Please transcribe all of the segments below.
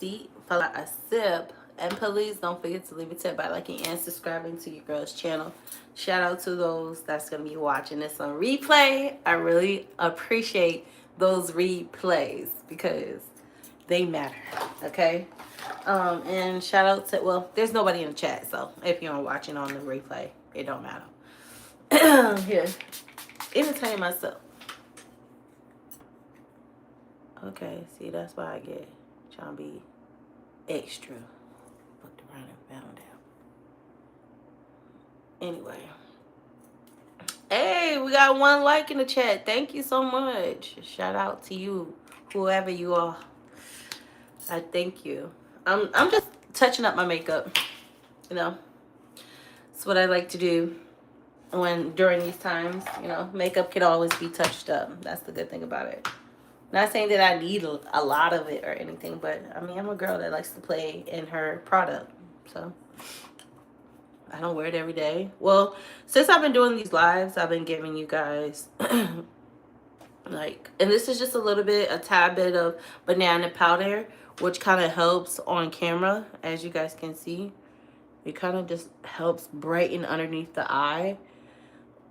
seat, follow a sip, and please don't forget to leave a tip by liking and subscribing to your girl's channel. Shout out to those that's gonna be watching this on replay. I really appreciate those replays because they matter. Okay. And shout out to, well, there's nobody in the chat, so if you're watching on the replay, it don't matter. Here, entertain myself. Okay, see, that's why I get trying to be extra. Looked around and found out. Anyway. Hey, we got one like in the chat. Thank you so much. Shout out to you, whoever you are. I thank you. I'm just touching up my makeup. You know, it's what I like to do when during these times. You know, makeup can always be touched up. That's the good thing about it. Not saying that I need a lot of it or anything, but I mean, I'm a girl that likes to play in her product. So I don't wear it every day. Well, since I've been doing these lives, I've been giving you guys like, and this is just a tad bit of banana powder, which kind of helps on camera, as you guys can see. It kind of just helps brighten underneath the eye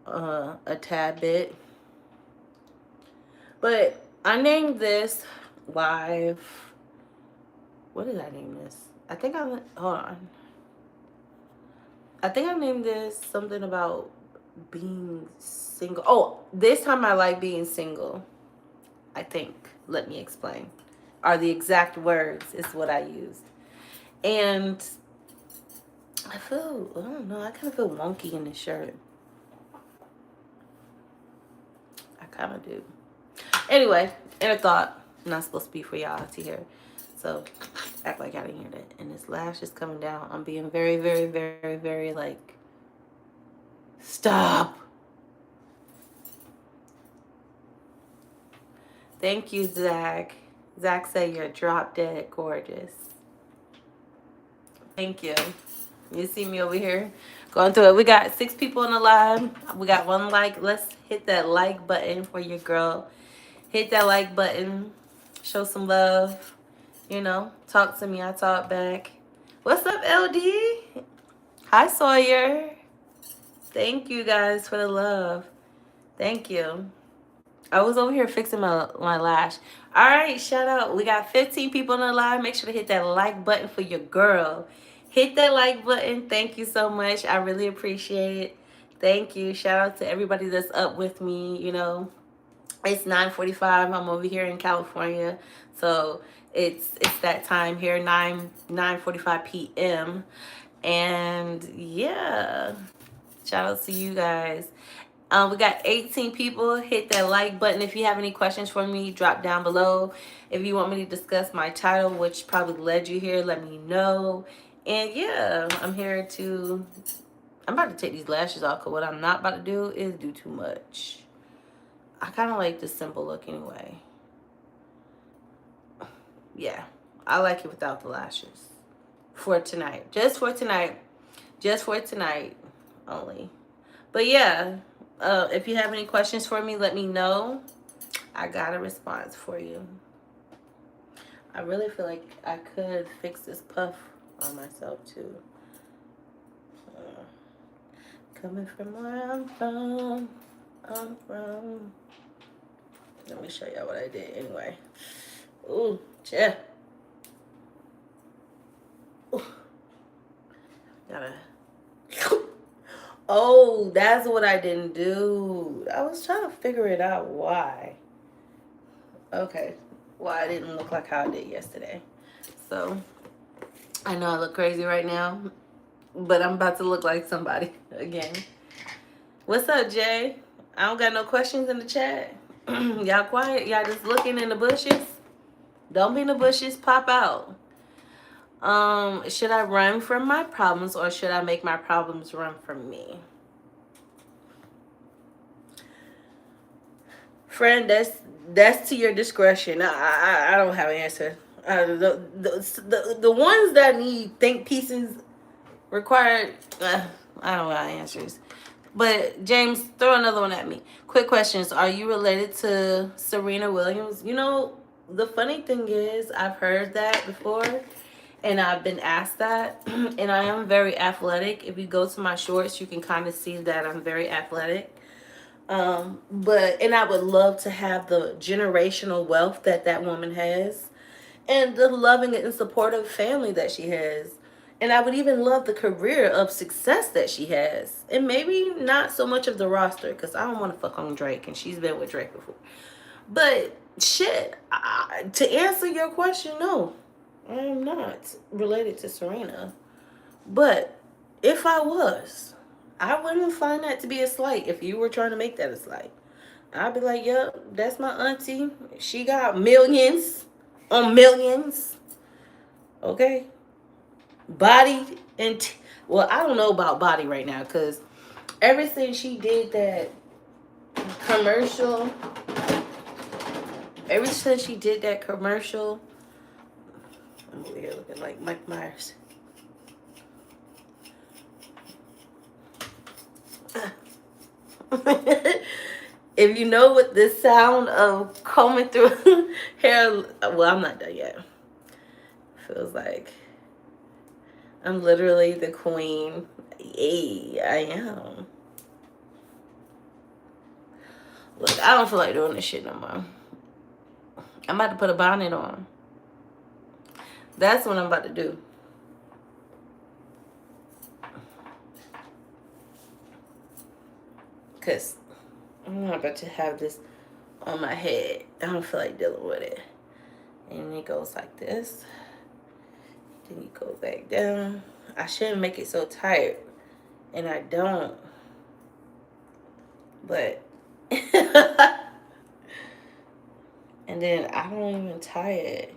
a tad bit. But I named this live. What did I name this? Hold on. I think I named this something about being single. Oh, this time I like being single. I think. Let me explain. Are the exact words is what I used. And I don't know, I kind of feel wonky in this shirt. I kind of do. Anyway, inner thought. Not supposed to be for y'all to hear. So act like I didn't hear that. And this lash is coming down. I'm being very, very, very, very like, stop. Thank you, Zach. Zach said you're drop dead gorgeous. Thank you. You see me over here going through it. We got 6 people in the live. We got 1 like. Let's hit that like button for your girl. Hit that like button. Show some love. You know, talk to me. I talk back. What's up, LD? Hi, Sawyer. Thank you guys for the love. Thank you. I was over here fixing my lash. All right, shout out. We got 15 people in the live. Make sure to hit that like button for your girl. Hit that like button. Thank you so much. I really appreciate it. Thank you. Shout out to everybody that's up with me. You know, it's 9:45. I'm over here in California, so it's that time here, 9:45 p.m. And yeah, shout out to you guys. We got 18 people. Hit that like button. If you have any questions for me, drop down below. If you want me to discuss my title, which probably led you here, let me know. And yeah, I'm about to take these lashes off, because what I'm not about to do is do too much. I kind of like the simple look anyway. Yeah, I like it without the lashes. For tonight. Just for tonight. Just for tonight only. But yeah, if you have any questions for me, let me know. I got a response for you. I really feel like I could fix this puff on myself too. Coming from where I'm from. Let me show y'all what I did anyway. Ooh, yeah. Ooh. Gotta. Oh, that's what I didn't do. I was trying to figure it out why. Okay. Why I didn't look like how I did yesterday. So, I know I look crazy right now, but I'm about to look like somebody again. What's up, Jay? I don't got no questions in the chat. Y'all quiet? Y'all just looking in the bushes? Don't be in the bushes. Pop out. Should I run from my problems, or should I make my problems run from me? Friend, that's to your discretion. I don't have an answer. The ones that need think pieces required, I don't have answers. But James, throw another one at me. Quick questions. Are you related to Serena Williams? You know, the funny thing is, I've heard that before, and I've been asked that, and I am very athletic. If you go to my shorts, you can kind of see that I'm very athletic. But and I would love to have the generational wealth that that woman has, and the loving and supportive family that she has. And I would even love the career of success that she has. And maybe not so much of the roster, because I don't want to fuck on Drake, and she's been with Drake before. But shit, to answer your question, no, I am not related to Serena. But if I was, I wouldn't find that to be a slight if you were trying to make that a slight. I'd be like, yep, that's my auntie. She got millions on millions. Okay? Body and, well, I don't know about body right now because ever since she did that commercial, ever since she did that commercial, I'm over here looking like Mike Myers. If you know what the sound of combing through hair, well, I'm not done yet. Feels like I'm literally the queen. Hey, I am. Look, I don't feel like doing this shit no more. I'm about to put a bonnet on. That's what I'm about to do. Because I'm not about to have this on my head. I don't feel like dealing with it. And it goes like this. Then you go back down. I shouldn't make it so tight. And I don't. But. And then I don't even tie it.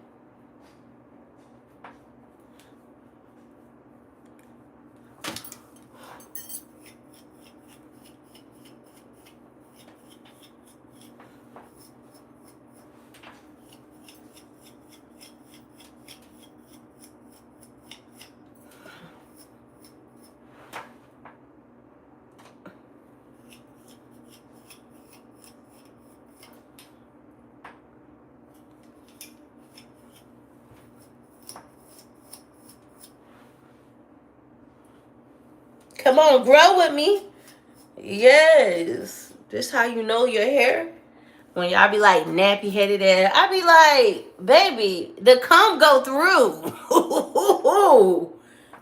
Come on, grow with me. Yes. This how you know your hair. When y'all be like nappy headed ass, I be like, baby, the comb go through.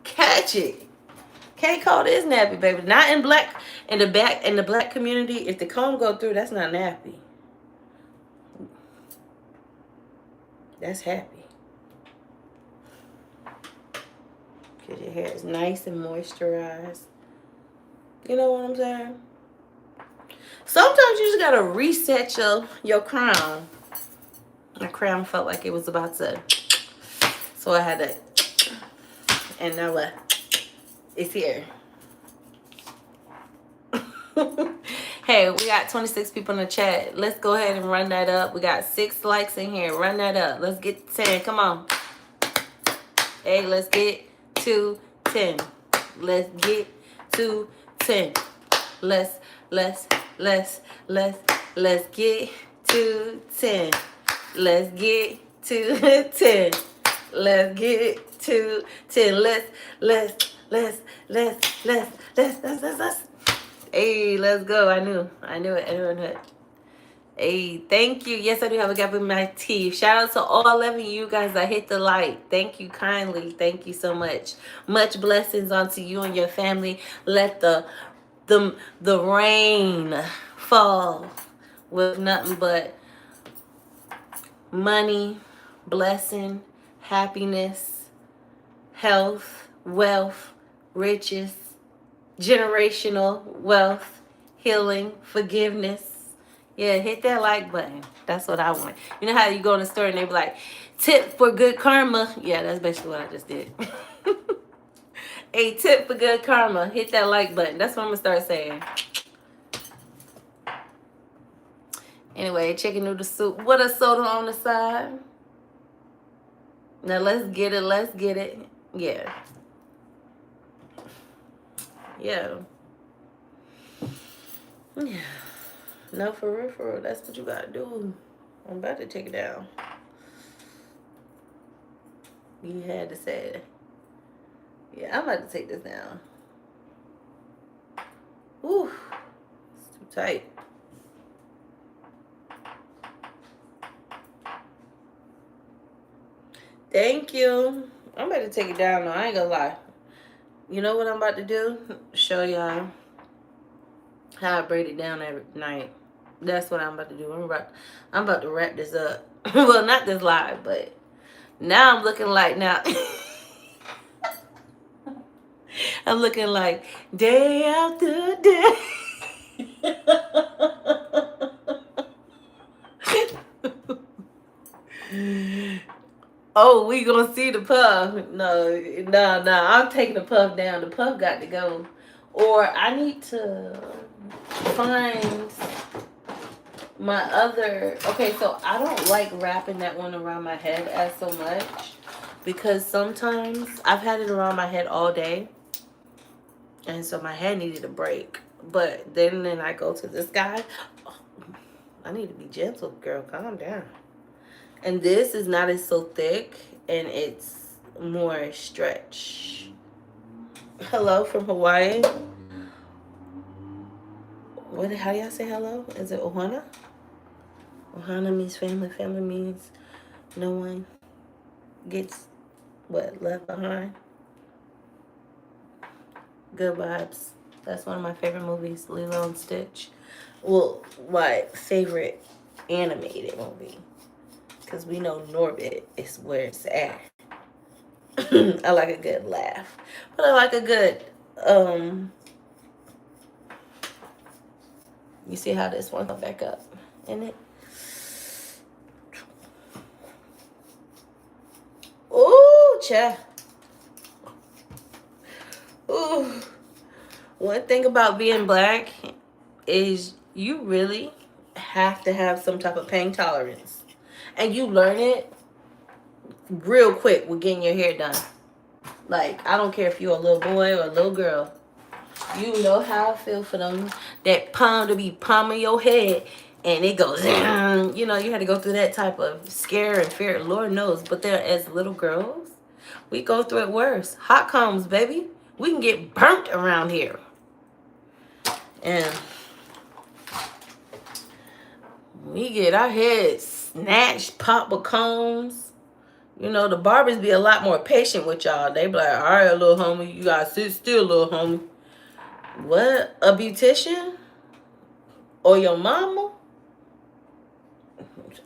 Catch it. Can't call this nappy, baby. Not in black in the black community. If the comb go through, that's not nappy. That's happy. Because your hair is nice and moisturized. You know what I'm saying? Sometimes you just gotta reset your crown. My crown felt like it was about to, so I had to, and now what? It's here. Hey, we got 26 people in the chat. Let's go ahead and run that up. We got 6 likes in here. Run that up. Let's get 10. Come on. Hey, let's get to 10. Let's get to 10. Let's get to 10. Let's get to 10. Let's get to 10. Let's. Hey, let's go. I knew it. Hey, thank you. Yes, I do have a gap in my teeth. Shout out to all 11 of you guys that hit the like. Thank you kindly. Thank you so much. Much blessings onto you and your family. Let the rain fall with nothing but money, blessing, happiness, health, wealth, riches, generational wealth, healing, forgiveness. Yeah, hit that like button. That's what I want. You know how you go in the store and they be like, tip for good karma. Yeah, that's basically what I just did. A tip for good karma. Hit that like button. That's what I'm going to start saying. Anyway, chicken noodle soup. What a soda on the side. Now let's get it. Yeah. Yeah. No, for real. That's what you gotta do. I'm about to take it down. You had to say it. Yeah, I'm about to take this down. Whew. It's too tight. Thank you. I'm about to take it down though. I ain't gonna lie. You know what I'm about to do? Show y'all how I braid it down every night. That's what I'm about to do. I'm about to wrap this up. Well, not this live, but now I'm looking like now. I'm looking like day after day. Oh, we gonna see the puff. No. I'm taking the puff down. The puff got to go. Or I need to find my other. Okay, so I don't like wrapping that one around my head as so much. Because sometimes I've had it around my head all day. And so my head needed a break. But then I go to this guy. Oh, I need to be gentle, girl. Calm down. And this is not as so thick, and it's more stretch. Hello from Hawaii. What? How do y'all say hello? Is it Ohana? Ohana means family. Family means no one gets what left behind. Good vibes. That's one of my favorite movies, Lilo and Stitch. Well, my favorite animated movie. Because we know Norbit is where it's at. I like a good laugh. But I like a good, you see how this one come back up in it? Ooh, cha. Ooh. One thing about being black is you really have to have some type of pain tolerance. And you learn it real quick with getting your hair done. Like, I don't care if you're a little boy or a little girl. You know how I feel for them. That palm to be palming your head and it goes, you know, you had to go through that type of scare and fear. Lord knows. But there, as little girls, we go through it worse. Hot combs, baby. We can get burnt around here. And we get our heads snatched, pop with combs. You know, the barbers be a lot more patient with y'all. They be like, all right, little homie, you gotta sit still, little homie. What? A beautician? Or your mama?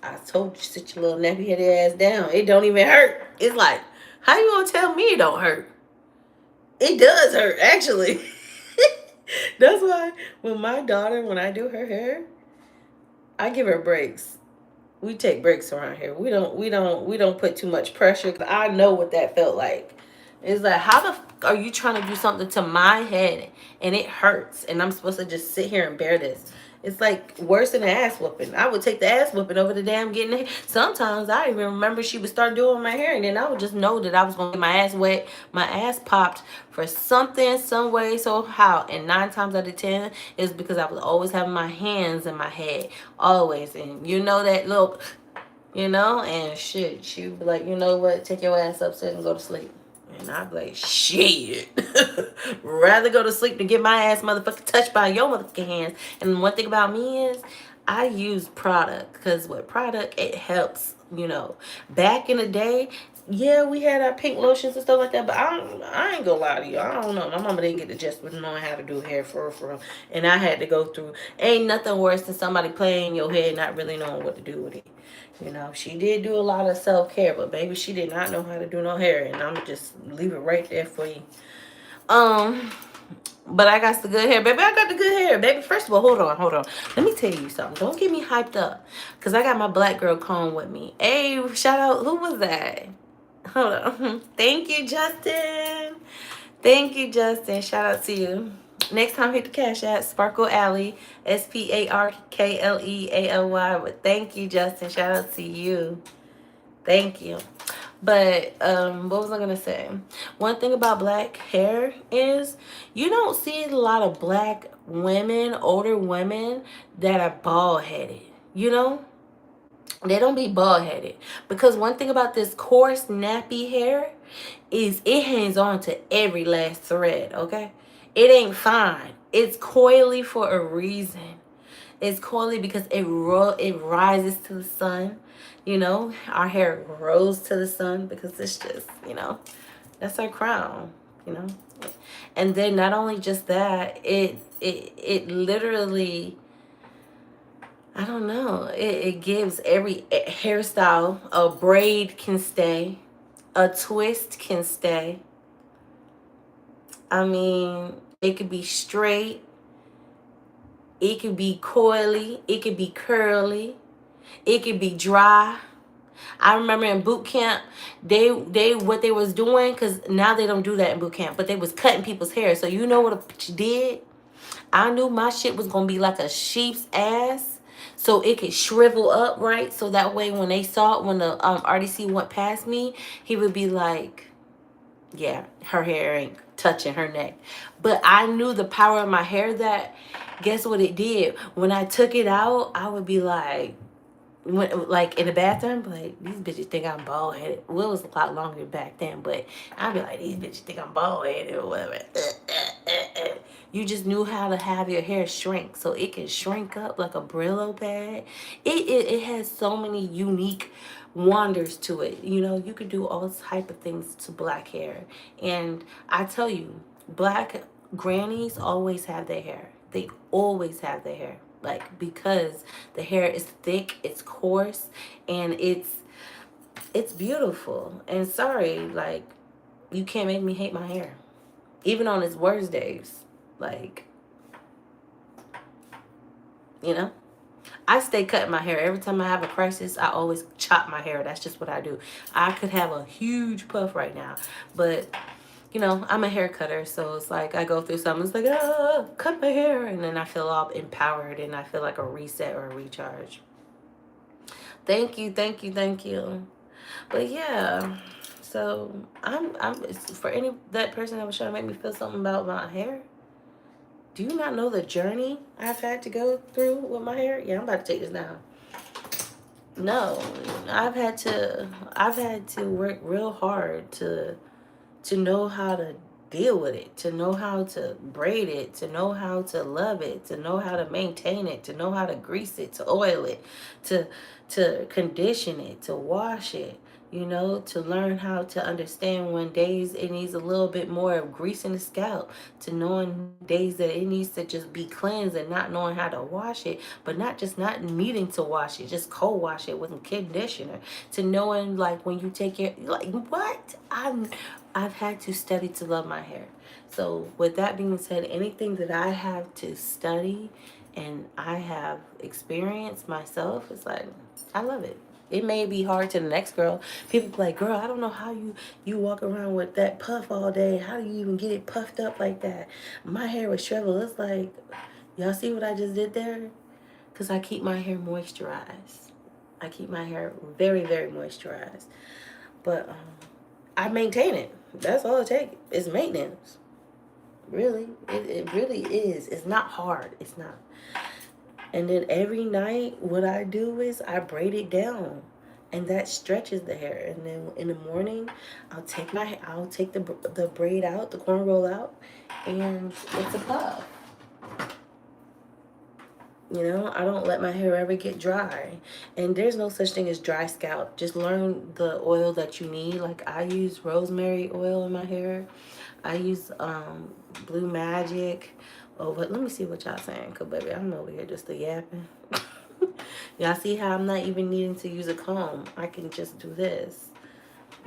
I told you, sit your little nappy headed ass down. It don't even hurt. It's like, how you gonna tell me it don't hurt? It does hurt, actually. That's why when I do her hair, I give her breaks. We take breaks around here. We don't put too much pressure. 'Cause I know what that felt like. It's like, how the are you trying to do something to my head and it hurts and I'm supposed to just sit here and bear this? It's like worse than an ass whooping. I would take the ass whooping over the damn getting it. Sometimes I even remember she would start doing my hair and then I would just know that I was going to get my ass wet, my ass popped for something, some way, so how. And 9 times out of 10 is because I was always having my hands in my head. Always. And you know that look, you know, and shit, she would be like, you know what, take your ass upstairs and go to sleep. And I'd be like, shit. Rather go to sleep than get my ass motherfucking touched by your motherfucking hands. And one thing about me is I use product. Because with product, it helps, you know. Back in the day, yeah, we had our pink lotions and stuff like that. But I ain't gonna lie to you. I don't know. My mama didn't get the gist with knowing how to do hair for real. And I had to go through. Ain't nothing worse than somebody playing your head not really knowing what to do with it. You know, she did do a lot of self-care, but baby, she did not know how to do no hair, and I'm just leave it right there for you. But I got the good hair, baby. I got the good hair, baby. First of all, hold on. Let me tell you something. Don't get me hyped up, cause I got my black girl comb with me. Hey, shout out. Who was that? Hold on. Thank you, Justin. Thank you, Justin. Shout out to you. Next time, hit the cash at Sparkle Alley, SPARKLEALY. But thank you, Justin. Shout out to you. Thank you. But what was I gonna say? One thing about black hair is you don't see a lot of black women, older women that are bald headed. You know, They don't be bald headed. Because one thing about this coarse nappy hair is it hangs on to every last thread, okay? It ain't fine. It's coily for a reason. It's coily because it rises to the sun. You know, our hair grows to the sun because it's just, you know, that's our crown, you know. And then not only just that, it literally, I don't know, it gives every hairstyle. A braid can stay, a twist can stay. I mean, it could be straight, it could be coily, it could be curly, it could be dry. I remember in boot camp, they what they was doing, because now they don't do that in boot camp, but they was cutting people's hair. So you know what a did? I knew my shit was gonna be like a sheep's ass, so it could shrivel up, right? So that way when they saw it, when the RDC went past me, he would be like, yeah, her hair ain't touching her neck. But I knew the power of my hair, that guess what it did? When I took it out, I would be like, when, like in the bathroom, like, these bitches think I'm bald headed. Well, it was a lot longer back then, but I'd be like, these bitches think I'm bald headed or whatever. You just knew how to have your hair shrink, so it can shrink up like a Brillo pad. It has so many unique wonders to it. You know, you could do all type of things to black hair, and I tell you, black grannies always have their hair. They always have their hair, like, because the hair is thick, it's coarse, and it's beautiful. And sorry, like, you can't make me hate my hair, even on its worst days. Like, you know, I stay cutting my hair. Every time I have a crisis, I always chop my hair. That's just what I do. I could have a huge puff right now, but you know, I'm a hair cutter, so it's like I go through something, it's like, ah, cut my hair, and then I feel all empowered, and I feel like a reset or a recharge. Thank you, thank you, thank you. But yeah, so I'm for any that person that was trying to make me feel something about my hair. Do you not know the journey I've had to go through with my hair? Yeah, I'm about to take this now. No, I've had to work real hard to know how to deal with it, to know how to braid it, to know how to love it, to know how to maintain it, to know how to grease it, to oil it, to condition it, to wash it, you know, to learn how to understand when days it needs a little bit more of grease in the scalp, to knowing days that it needs to just be cleansed and not knowing how to wash it, but not just not needing to wash it, just cold wash it with a conditioner, to knowing like when you take your, like, what? I've had to study to love my hair. So with that being said, anything that I have to study and I have experienced myself, it's like, I love it. It may be hard to the next girl. People be like, girl, I don't know how you walk around with that puff all day. How do you even get it puffed up like that? My hair was shriveled. It's like, y'all see what I just did there? Because I keep my hair moisturized. I keep my hair very, very moisturized. But I maintain it. That's all it takes. It's maintenance. Really. It really is. It's not hard. It's not. And then every night, what I do is I braid it down, and that stretches the hair. And then in the morning, I'll take the braid out, the cornrow out, and it's a puff. You know, I don't let my hair ever get dry. And there's no such thing as dry scalp. Just learn the oil that you need. Like, I use rosemary oil in my hair. I use Blue Magic. Oh, but let me see what y'all saying. Because, baby, I'm over here just a yapping. Y'all see how I'm not even needing to use a comb. I can just do this.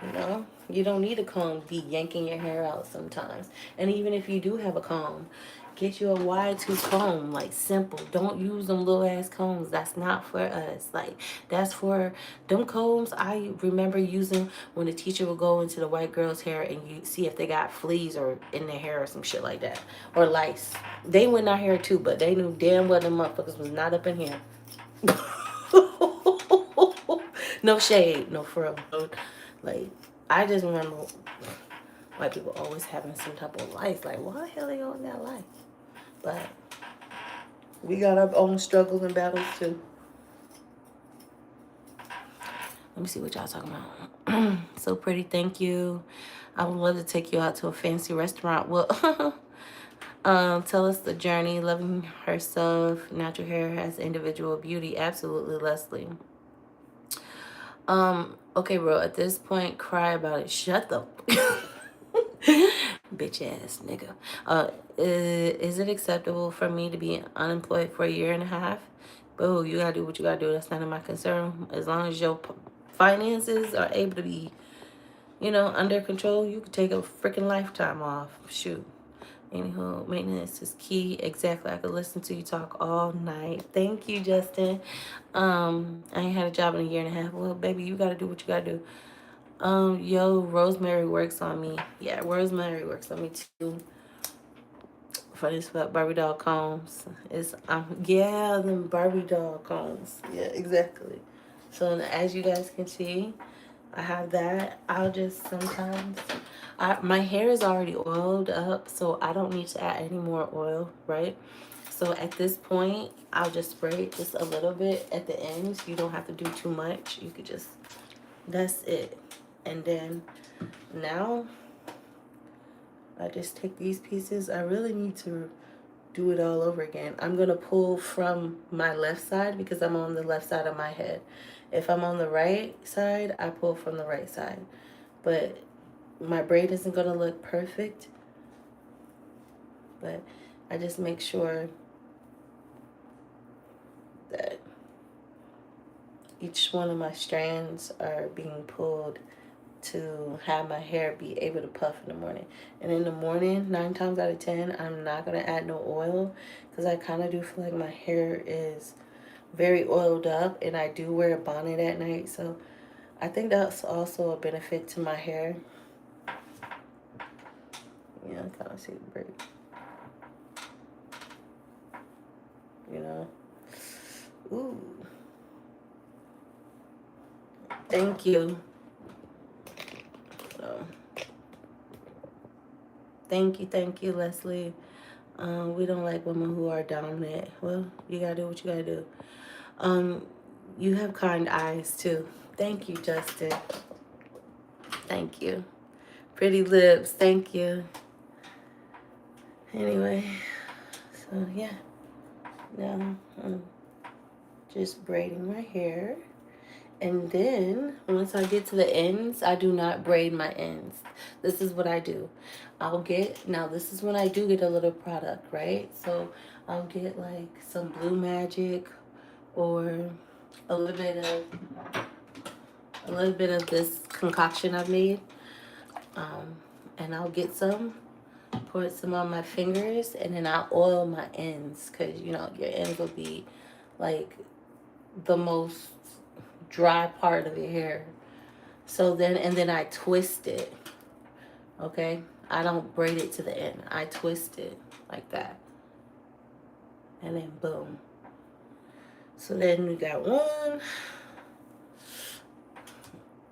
You know, you don't need a comb to be yanking your hair out sometimes. And even if you do have a comb, get you a wide tooth comb, like simple. Don't use them little ass combs. That's not for us. Like, that's for them combs. I remember using when the teacher would go into the white girl's hair and you see if they got fleas or in their hair or some shit like that, or lice. They went in our hair too, but they knew damn well them motherfuckers was not up in here. No shade, no frill. Like, I just remember white people always having some type of life. Like, why the hell they always got life? But we got our own struggles and battles too. Let me see what y'all talking about. So pretty, thank you. I would love to take you out to a fancy restaurant. Well, tell us the journey, loving herself, natural hair has individual beauty. Absolutely, Leslie. Okay, bro, at this point, cry about it. Shut the bitch ass nigga. Is it acceptable for me to be unemployed for a year and a half? Boo, you gotta do what you gotta do. That's none of my concern. As long as your finances are able to be, under control, you could take a freaking lifetime off. Shoot. Anywho, maintenance is key. Exactly. I could listen to you talk all night. Thank you, Justin. I ain't had a job in a year and a half. Well, baby, you gotta do what you gotta do. Yo, Rosemary works on me. Yeah, Rosemary works on me too. Funny spot, Barbie doll combs. It's yeah, them Barbie doll combs. Yeah, exactly. So as you guys can see, I have that. I'll just sometimes my hair is already oiled up, so I don't need to add any more oil, right? So at this point, I'll just spray it just a little bit at the ends. You don't have to do too much. You could just, that's it. And then now I just take these pieces. I really need to do it all over again. I'm going to pull from my left side because I'm on the left side of my head. If I'm on the right side, I pull from the right side. But my braid isn't going to look perfect. But I just make sure that each one of my strands are being pulled to have my hair be able to puff in the morning. And in the morning, 9 times out of 10, I'm not going to add no oil because I kind of do feel like my hair is very oiled up, and I do wear a bonnet at night, so I think that's also a benefit to my hair. Yeah, I kind of see the braid. Ooh. Thank you. So, thank you, Leslie. We don't like women who are dominant. Well, you gotta do what you gotta do. You have kind eyes too. Thank you, Justin. Thank you. Pretty lips. Thank you. Anyway, so yeah. Now I'm just braiding my hair. And then once I get to the ends, I do not braid my ends. This is what I do. Now this is when I do get a little product, right? So I'll get like some Blue Magic or a little bit of this concoction I've made. And I'll get some, pour some on my fingers, and then I'll oil my ends because, your ends will be like the most dry part of your hair. So then I twist it. Okay? I don't braid it to the end. I twist it like that. And then boom. So then we got one.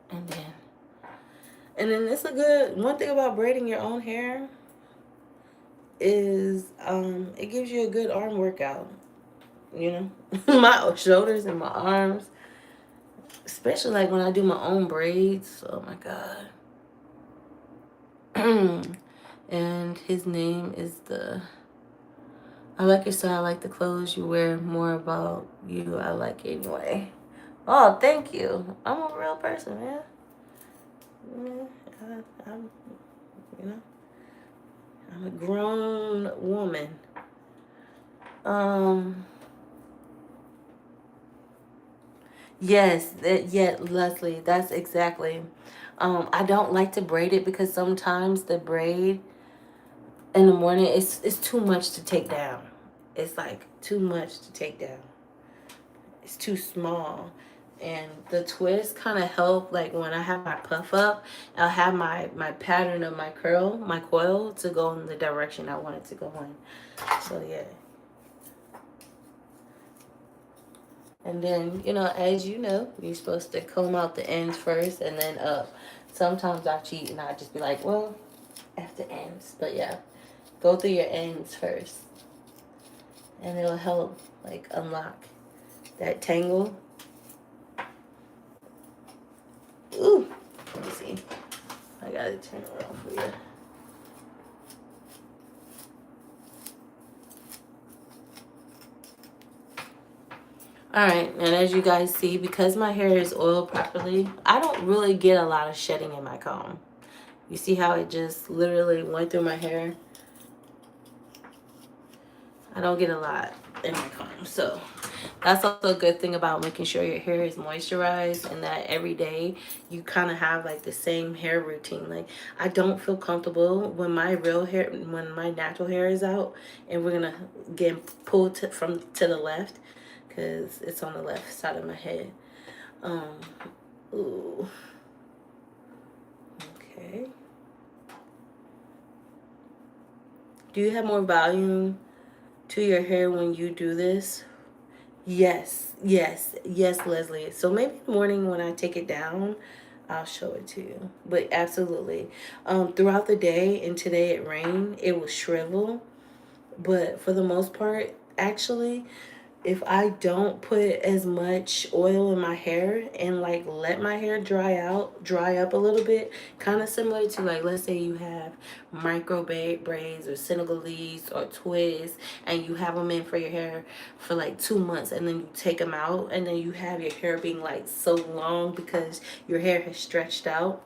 And then it's one thing about braiding your own hair is it gives you a good arm workout. My shoulders and my arms, especially like when I do my own braids. Oh my God. And his name is I like your style, I like the clothes you wear, more about you, I like it anyway. Oh, thank you. I'm a real person, man. I'm I'm a grown woman. Yes, Leslie, that's exactly. I don't like to braid it because sometimes the braid in the morning it's too much to take down. It's like too much to take down. It's too small. And the twist kind of help, like when I have my puff up, I'll have my pattern of my coil to go in the direction I want it to go in. So yeah. And then, as you know, you're supposed to comb out the ends first and then up. Sometimes I cheat and I just be like, well, after ends. But yeah, go through your ends first. And it'll help, like, unlock that tangle. Ooh, let me see. I gotta turn it around for you. Alright, and as you guys see, because my hair is oiled properly, I don't really get a lot of shedding in my comb. You see how it just literally went through my hair? I don't get a lot in my comb. So that's also a good thing about making sure your hair is moisturized and that every day you kind of have like the same hair routine. Like I don't feel comfortable when my real hair, when my natural hair is out and we're going to get pulled from to the left because it's on the left side of my head. Ooh. Okay. Do you have more volume to your hair when you do this? Yes, yes, yes, Leslie. So maybe in the morning when I take it down, I'll show it to you. But absolutely. Throughout the day and today it rained, it will shrivel. But for the most part, actually, if I don't put as much oil in my hair and like let my hair dry up a little bit, kind of similar to like, let's say you have micro braids or Senegalese or twists and you have them in for your hair for like 2 months and then you take them out and then you have your hair being like so long because your hair has stretched out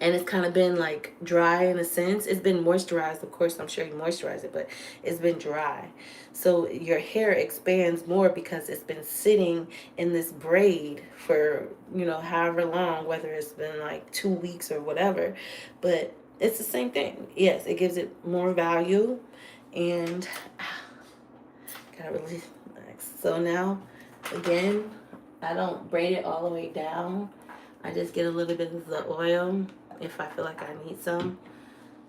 and it's kind of been like dry in a sense. It's been moisturized, of course. I'm sure you moisturize it, but it's been dry. So your hair expands more because it's been sitting in this braid for, you know, however long, whether it's been like 2 weeks or whatever. But it's the same thing. Yes, it gives it more value and gotta really relax. So now, again, I don't braid it all the way down. I just get a little bit of the oil if I feel like I need some.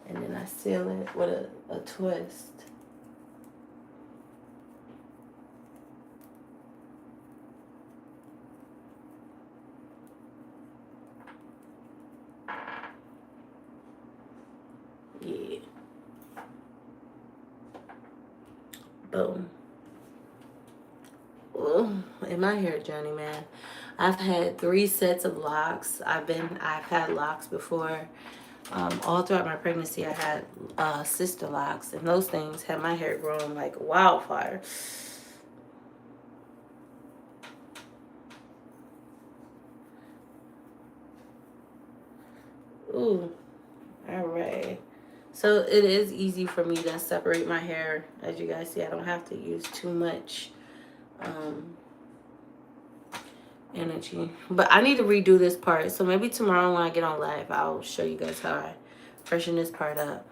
And then I seal it with a twist. Yeah. Boom. Ooh, in my hair journey, man. I've had 3 sets of locks. I've had locks before. All throughout my pregnancy, I had sister locks, and those things had my hair growing like wildfire. Ooh, all right. So it is easy for me to separate my hair. As you guys see, I don't have to use too much um, energy. But I need to redo this part. So maybe tomorrow when I get on live, I'll show you guys how I freshen this part up.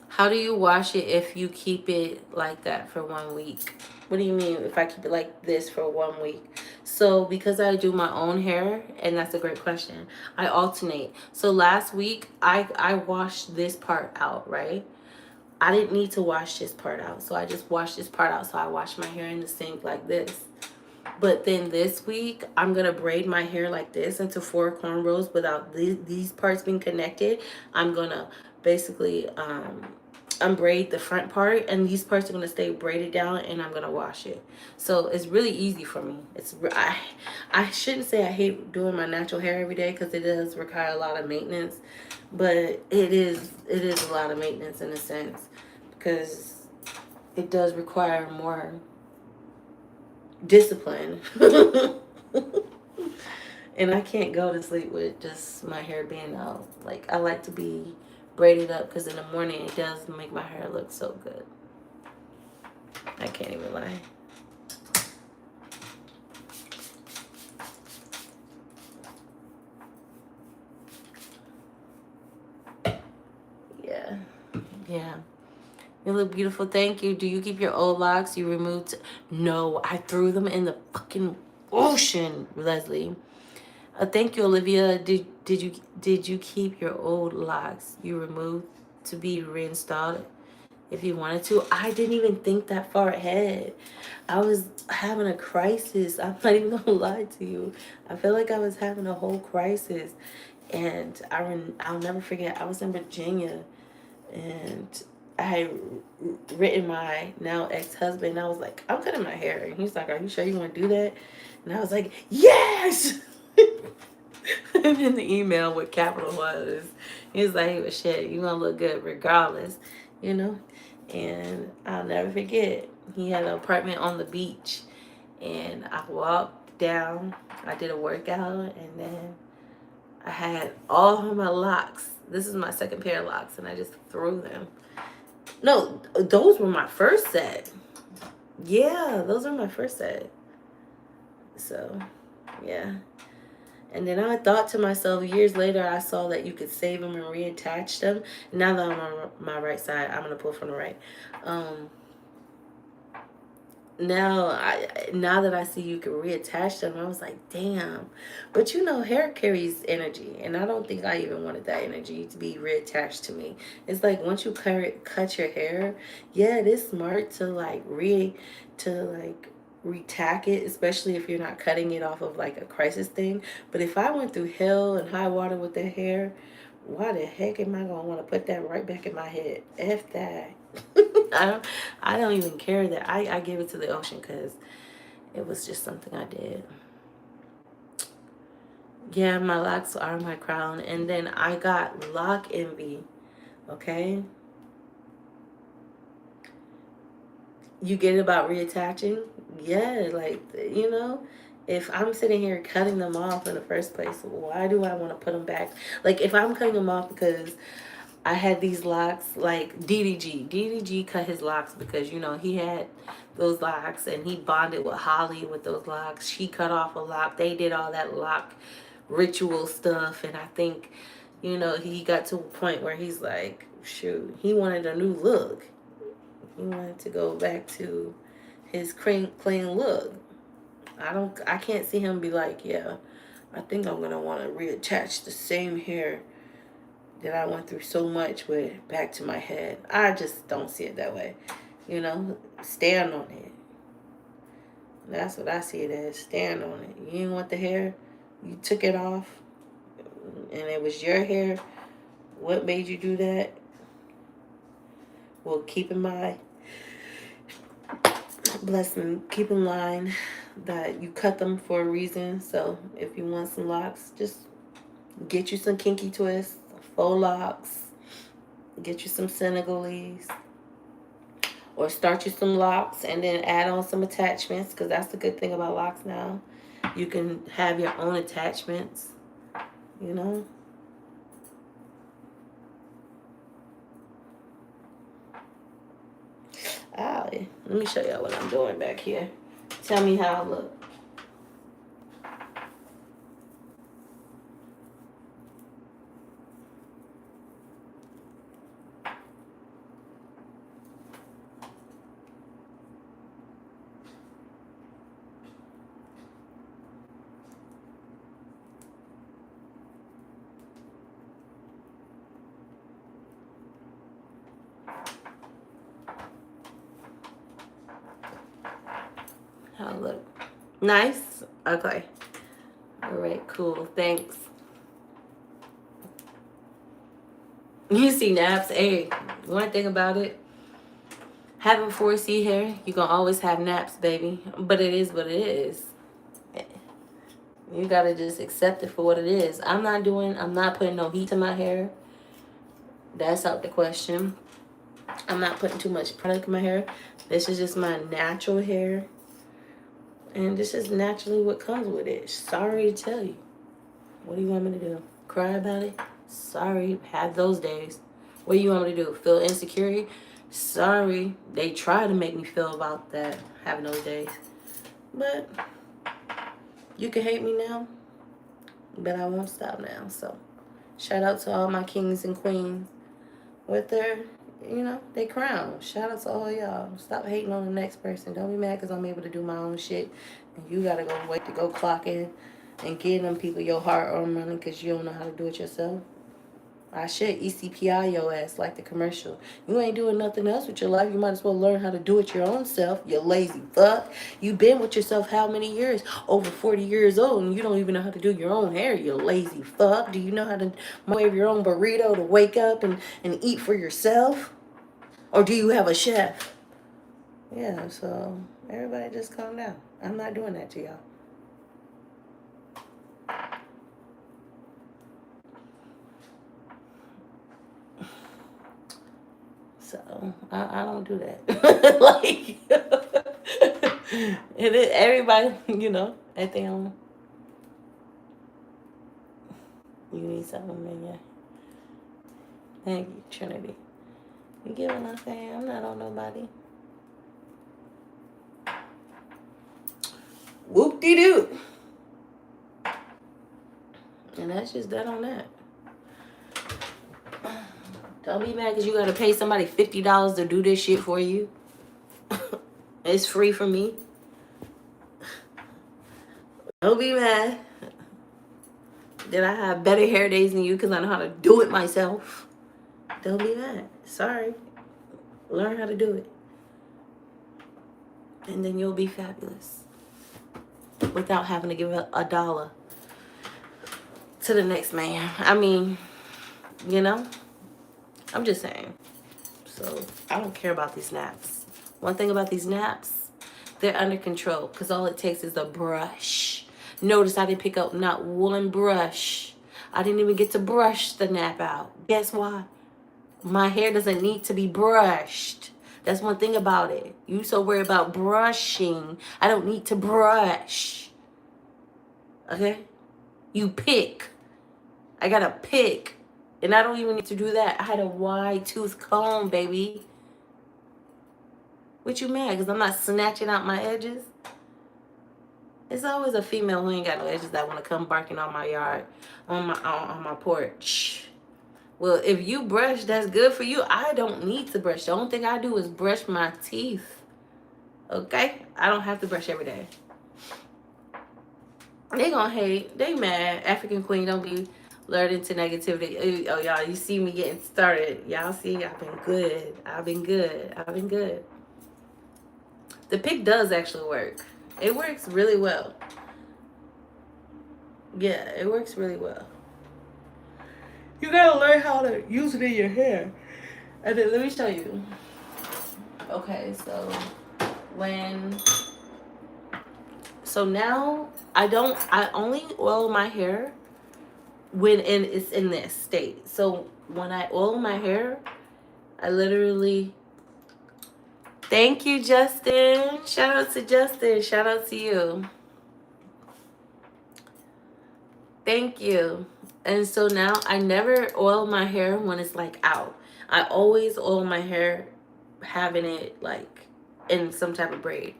How do you wash it if you keep it like that for 1 week? What do you mean if I keep it like this for 1 week? So because I do my own hair, and that's a great question, I alternate. So last week, I washed this part out, right? I didn't need to wash this part out. So I just washed this part out. So I washed my hair in the sink like this. But then this week, I'm going to braid my hair like this into 4 cornrows without these parts being connected. I'm going to basically unbraid the front part, and these parts are going to stay braided down, and I'm going to wash it. So it's really easy for me. I shouldn't say I hate doing my natural hair every day because it does require a lot of maintenance. But it is a lot of maintenance in a sense because it does require more discipline. And I can't go to sleep with just my hair being out. Like I like to be braided up because in the morning it does make my hair look so good. I can't even lie. Yeah. Yeah. You look beautiful. Thank you. Do you keep your old locks you removed? No, I threw them in the fucking ocean, Leslie. Thank you, Olivia. Did you keep your old locks you removed to be reinstalled if you wanted to? I didn't even think that far ahead. I was having a crisis. I'm not even gonna lie to you. I feel like I was having a whole crisis, and I'll never forget. I was in Virginia, and I had written my now ex-husband. I was like, I'm cutting my hair. And he's like, are you sure you want to do that? And I was like, yes! And in the email with capital letters, he was like, well, shit, you gonna look good regardless, you know? And I'll never forget, he had an apartment on the beach. And I walked down, I did a workout, and then I had all of my locks. This is my second pair of locks, and I just threw them. No, those were my first set. Yeah, those are my first set. So, yeah. And then I thought to myself, years later, I saw that you could save them and reattach them. Now that I'm on my right side, I'm going to pull from the right. Um, now that I see you can reattach them, I was like, damn. But you know, hair carries energy, and I don't think I even wanted that energy to be reattached to me. It's like once you cut your hair, yeah, it is smart to like retack it, especially if you're not cutting it off of like a crisis thing. But if I went through hell and high water with that hair, why the heck am I gonna want to put that right back in my head? F that. I don't even care that I gave it to the ocean because it was just something I did. Yeah, my locks are my crown. And then I got lock envy. Okay? You get it about reattaching? Yeah, like, you know, if I'm sitting here cutting them off in the first place, why do I want to put them back? Like, if I'm cutting them off because I had these locks, like DDG. DDG cut his locks because, you know, he had those locks and he bonded with Holly with those locks. She cut off a lock. They did all that lock ritual stuff. And I think, you know, he got to a point where he's like, shoot, he wanted a new look. He wanted to go back to his clean look. I can't see him be like, yeah, I think I'm going to want to reattach the same hair that I went through so much with back to my head. I just don't see it that way. You know, stand on it. That's what I see it as. Stand on it. You didn't want the hair, you took it off, and it was your hair. What made you do that? Well, keep in mind, bless me, keep in line that you cut them for a reason. So if you want some locks, just get you some kinky twists, faux locks, get you some Senegalese, or start you some locks and then add on some attachments, because that's the good thing about locks now. You can have your own attachments, you know. Ah, let me show y'all what I'm doing back here. Tell me how I look. How I look. Nice? Okay. All right, cool. Thanks. You see naps. Hey, one thing about it, having 4C hair, you're going to always have naps, baby. But it is what it is. You got to just accept it for what it is. I'm not putting no heat to my hair. That's out the question. I'm not putting too much product in my hair. This is just my natural hair. And this is naturally what comes with it. Sorry to tell you. What do you want me to do? Cry about it? Sorry. Have those days. What do you want me to do? Feel insecure? Sorry. They try to make me feel about that, having those days. But you can hate me now, but I won't stop now. So shout out to all my kings and queens with their, you know, they crown. Shout out to all y'all. Stop hating on the next person. Don't be mad because I'm able to do my own shit and you gotta go wait to go clock in and give them people your hard-earned money because you don't know how to do it yourself. I should ECPI your ass like the commercial. You ain't doing nothing else with your life. You might as well learn how to do it your own self. You lazy fuck. You been with yourself how many years? Over 40 years old, and you don't even know how to do your own hair. You lazy fuck. Do you know how to microwave your own burrito to wake up and eat for yourself? Or do you have a chef? Yeah, so everybody just calm down. I'm not doing that to y'all. So I don't do that. Like, everybody, I think you need something, man. Yeah. Thank you, Trinity. You get what I'm saying? I'm not on nobody. Whoop de doo. And that's just that on that. Don't be mad because you gotta pay somebody $50 to do this shit for you. It's free for me. Don't be mad that I have better hair days than you because I know how to do it myself. Don't be mad. Sorry. Learn how to do it. And then you'll be fabulous. Without having to give a dollar to the next man. I mean, I'm just saying. So I don't care about these naps. One thing about these naps, they're under control because all it takes is a brush. Notice I didn't pick up not one brush. I didn't even get to brush the nap out. Guess why? My hair doesn't need to be brushed. That's one thing about it. You so worried about brushing. I don't need to brush. Okay? You pick. I got to pick. And I don't even need to do that. I had a wide tooth comb, baby. What you mad? Because I'm not snatching out my edges? It's always a female who ain't got no edges that want to come barking on my yard, on my porch. Well, if you brush, that's good for you. I don't need to brush. The only thing I do is brush my teeth. Okay? I don't have to brush every day. They gonna hate. They mad. African Queen, don't be lured into negativity. Oh, y'all, you see me getting started. Y'all see, I've been good. I've been good. I've been good. The pick does actually work. It works really well. Yeah, it works really well. You gotta learn how to use it in your hair. And then let me show you. Okay, so now I only oil my hair when it's in this state. So when I oil my hair, I literally, thank you, Justin. Shout out to Justin. Shout out to you. Thank you. And so now I never oil my hair when it's like out. I always oil my hair having it like in some type of braid.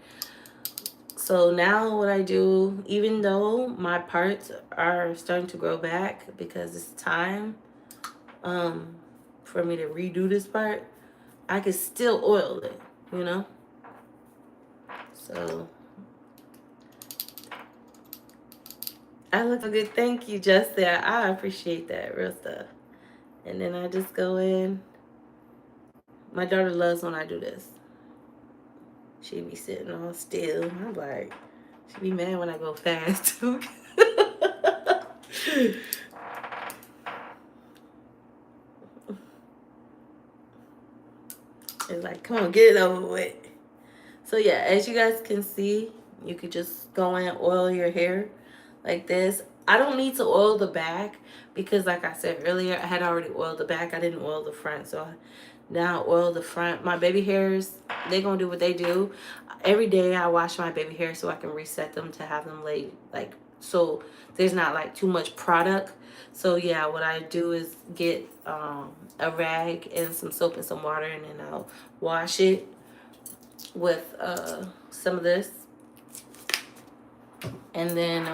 So now what I do, even though my parts are starting to grow back because it's time for me to redo this part, I can still oil it, So I look so good. Thank you, Justin. I appreciate that. Real stuff. And then I just go in. My daughter loves when I do this. She be sitting all still. I'm like, she be mad when I go fast too. It's like, come on, get it over with. So yeah, as you guys can see, you could just go in and oil your hair like this. I don't need to oil the back because like I said earlier, I had already oiled the back. I didn't oil the front. So now I oil the front. My baby hairs, they're going to do what they do. Every day I wash my baby hair so I can reset them to have them lay like, so there's not like too much product. So yeah, what I do is get a rag and some soap and some water, and then I'll wash it with some of this, and then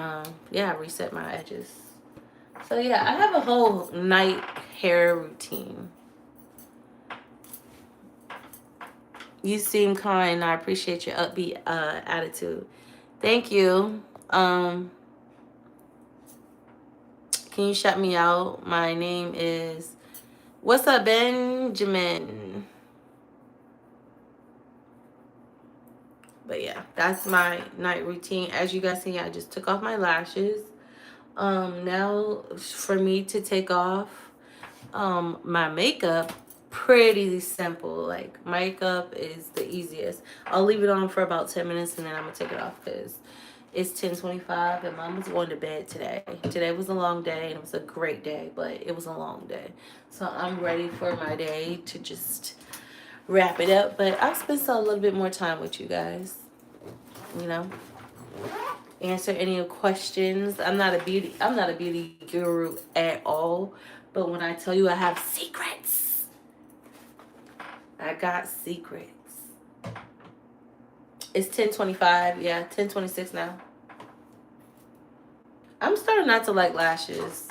yeah, reset my edges. So yeah, I have a whole night hair routine. You seem kind. I appreciate your upbeat attitude. Thank you. Can you shout me out? My name is, what's up, Benjamin? But yeah, that's my night routine. As you guys see, I just took off my lashes. Now for me to take off my makeup pretty simple. Like, makeup is the easiest. I'll leave it on for about 10 minutes and then I'm gonna take it off because it's 10:25 and mom was going to bed today. Today was a long day and it was a great day, but it was a long day. So I'm ready for my day to just wrap it up. But I'll spend a little bit more time with you guys, you know. Answer any questions. I'm not a beauty guru at all. But when I tell you I have secrets, I got secrets. It's 10:25. Yeah, 10:26 now. I'm starting not to like lashes.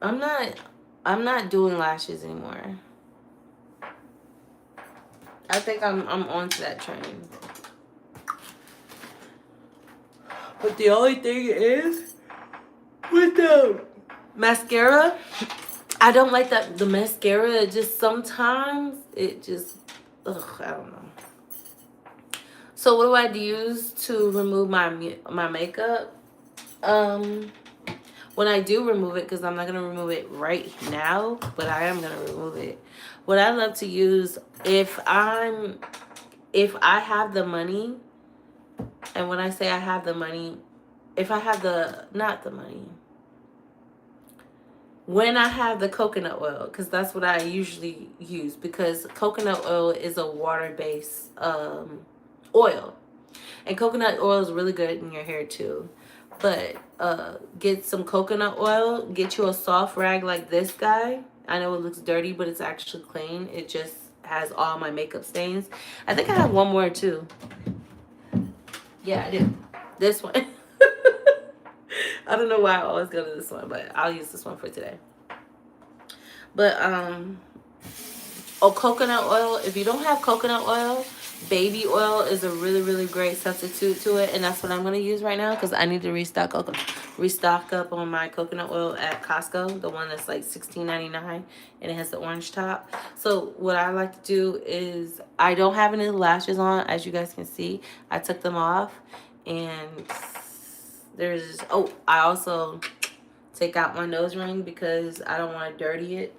I'm not doing lashes anymore. I think I'm on to that train. But the only thing is with the mascara, I don't like that the mascara just sometimes it just I don't know. So what do I use to remove my makeup? When I do remove it, because I'm not gonna remove it right now, but I am gonna remove it. What I love to use if I have the money, and when I say I have the money, if I have not the money, when I have the coconut oil, because that's what I usually use, because coconut oil is a water-based oil, and coconut oil is really good in your hair too. But get some coconut oil, get you a soft rag like this guy. I know it looks dirty, but it's actually clean. It just has all my makeup stains. I think I have one more too. Yeah, I do. This one. I don't know why I always go to this one, but I'll use this one for today. But coconut oil. If you don't have coconut oil, baby oil is a really, really great substitute to it, and that's what I'm going to use right now because I need to restock up on my coconut oil at Costco, the one that's like $16.99 and it has the orange top. So what I like to do is, I don't have any lashes on, as you guys can see. I took them off, and I also take out my nose ring because I don't want to dirty it.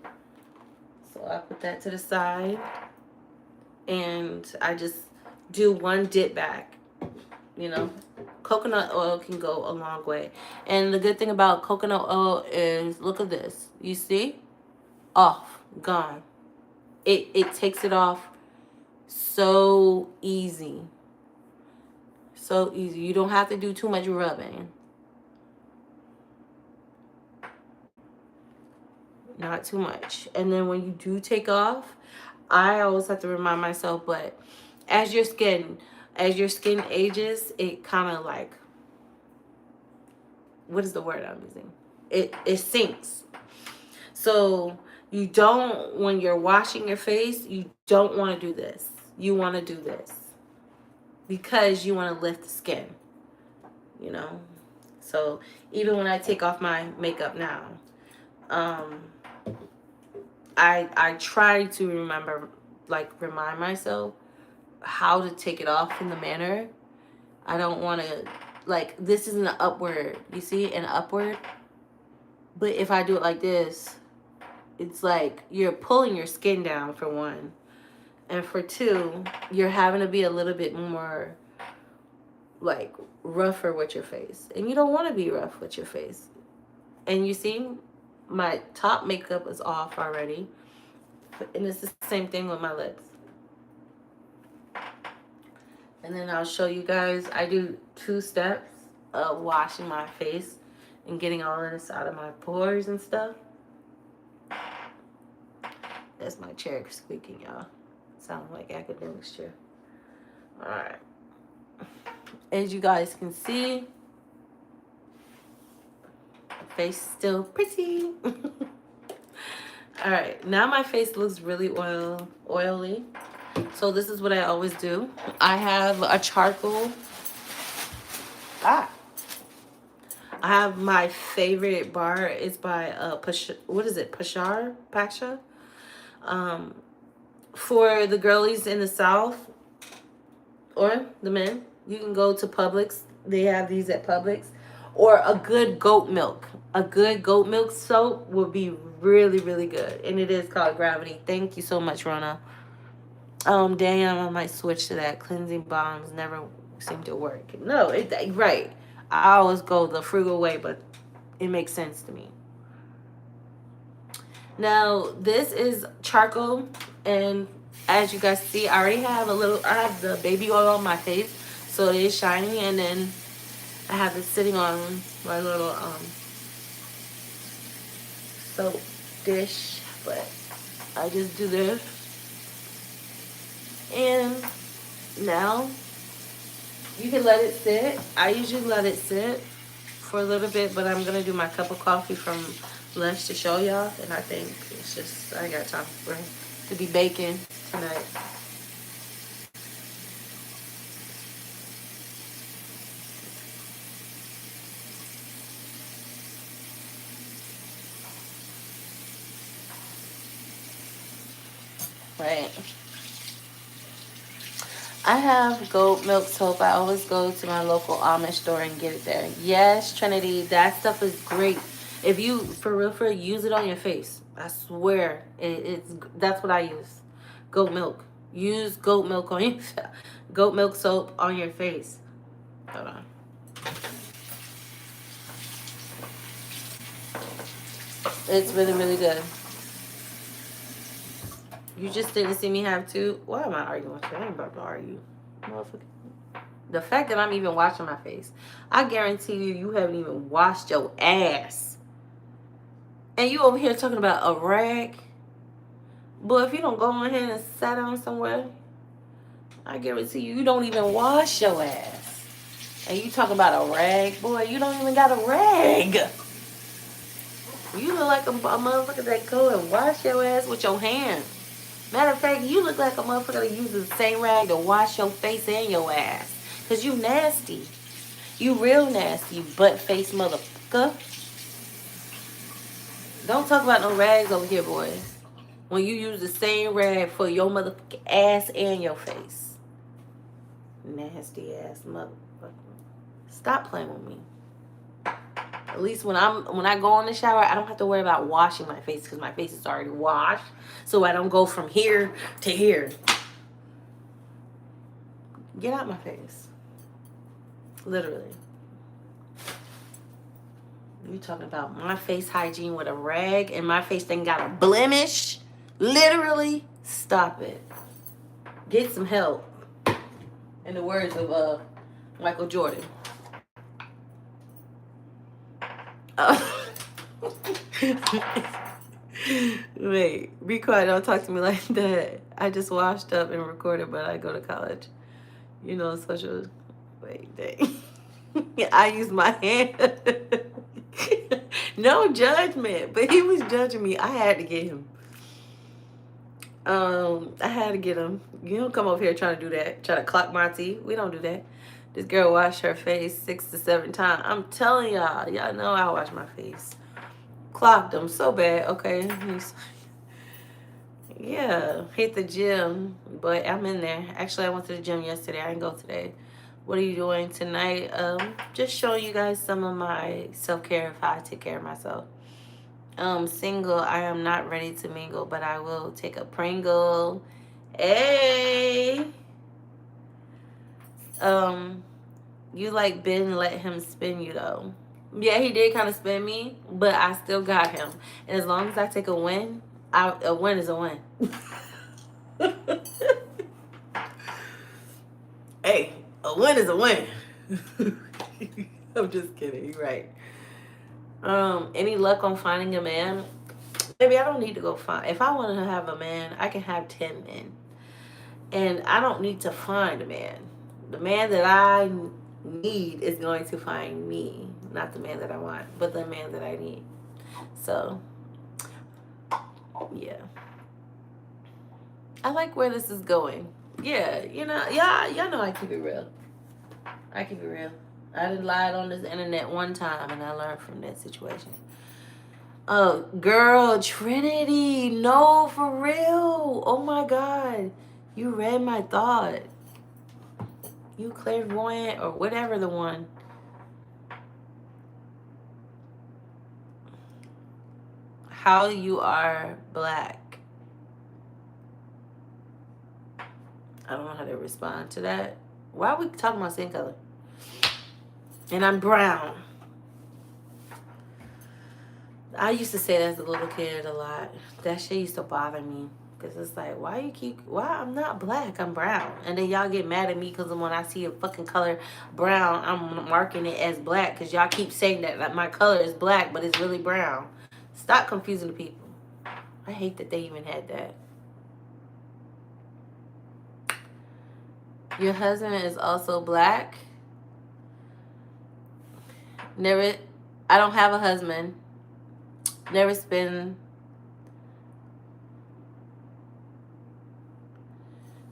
So I put that to the side. And I just do one dip back. You know, coconut oil can go a long way. And the good thing about coconut oil is, look at this. You see? Off. Gone. It takes it off so easy. So easy. You don't have to do too much rubbing. Not too much. And then when you do take off, I always have to remind myself, but as your skin ages, it kind of like, what is the word I'm using? It sinks. So you don't, when you're washing your face, you don't want to do this. You want to do this because you want to lift the skin, you know? So even when I take off my makeup now, I try to remind myself how to take it off in the manner. I don't want to, this is an upward, you see, an upward. But if I do it like this, it's like you're pulling your skin down, for one. And for two, you're having to be a little bit more, rougher with your face. And you don't want to be rough with your face. And you see, my top makeup is off already. And it's the same thing with my lips. And then I'll show you guys, I do 2 steps of washing my face and getting all of this out of my pores and stuff. That's my chair squeaking, y'all. Sound like academics chair. Alright. As you guys can see, my face is still pretty. Alright, now my face looks really oily. So this is what I always do. I have a charcoal. I have my favorite bar. It's by Pasha. For the girlies in the South, or the men, you can go to Publix. They have these at Publix. Or a good goat milk. A good goat milk soap will be Really, really good. And it is called Gravity. Thank you so much, Rona. Damn, I might switch to that. Cleansing bombs never seem to work. No, right. I always go the frugal way, but it makes sense to me. Now, this is charcoal, and as you guys see, I already have I have the baby oil on my face, so it is shiny, and then I have it sitting on my little soap dish, but I just do this. And now you can let it sit. I usually let it sit for a little bit, but I'm gonna do my cup of coffee from lunch to show y'all, and I think it's just I got time for it to be baking tonight. Right. I have goat milk soap. I always go to my local Amish store and get it there. Yes, Trinity, that stuff is great. If you for real use it on your face. I swear, it's that's what I use. Goat milk. Use goat milk on your goat milk soap on your face. Hold on. It's really, really good. You just didn't see me have two. Why am I arguing with you? I ain't about to argue. Motherfucker. The fact that I'm even washing my face, I guarantee you, you haven't even washed your ass. And you over here talking about a rag. But if you don't go ahead and sit down somewhere, I guarantee you, you don't even wash your ass. And you talking about a rag. Boy, you don't even got a rag. You look like a motherfucker that go and wash your ass with your hand. Matter of fact, you look like a motherfucker that uses the same rag to wash your face and your ass. Because you nasty. You real nasty, you butt-faced motherfucker. Don't talk about no rags over here, boy. When you use the same rag for your motherfucking ass and your face. Nasty ass motherfucker. Stop playing with me. At least when I go in the shower, I don't have to worry about washing my face because my face is already washed. So I don't go from here to here. Get out my face. Literally. You talking about my face hygiene with a rag and my face ain't got a blemish? Literally, stop it. Get some help. In the words of Michael Jordan. Wait, be quiet. Don't talk to me like that. I just washed up and recorded, but I go to college. You know, social. Wait, dang. I use my hand. No judgment, but he was judging me. I had to get him. I had to get him. You don't come over here trying to do that. Try to clock my teeth. We don't do that. This girl washed her face 6 to 7 times. I'm telling y'all. Y'all know I wash my face. Clocked them so bad. Okay. Yeah. Hit the gym. But I'm in there. Actually, I went to the gym yesterday. I didn't go today. What are you doing tonight? Just showing you guys some of my self-care if I take care of myself. Single, I am not ready to mingle, but I will take a Pringle. Hey. You like Ben let him spin you though. Yeah, he did kind of spin me, but I still got him. And as long as I take a win, a win is a win. Hey, a win is a win. I'm just kidding. You're right. Any luck on finding a man? Maybe I don't need to go find. If I want to have a man, I can have 10 men. And I don't need to find a man. The man that I need is going to find me. Not the man that I want, but the man that I need. So, yeah. I like where this is going. Yeah, you know, y'all know I keep it real. I keep it real. I done lied on this internet one time and I learned from that situation. Oh, girl, Trinity. No, for real. Oh my God. You read my thought. You clairvoyant or whatever the one. how you are black. I don't know how to respond to that. Why are we talking about skin color? And I'm brown. I used to say that as a little kid a lot. That shit used to bother me. Because it's like, why I'm not black, I'm brown. And then y'all get mad at me because when I see a fucking color brown, I'm marking it as black. Because y'all keep saying that like my color is black, but it's really brown. Stop confusing the people. I hate that they even had that. Your husband is also black? Never, I don't have a husband. Never been.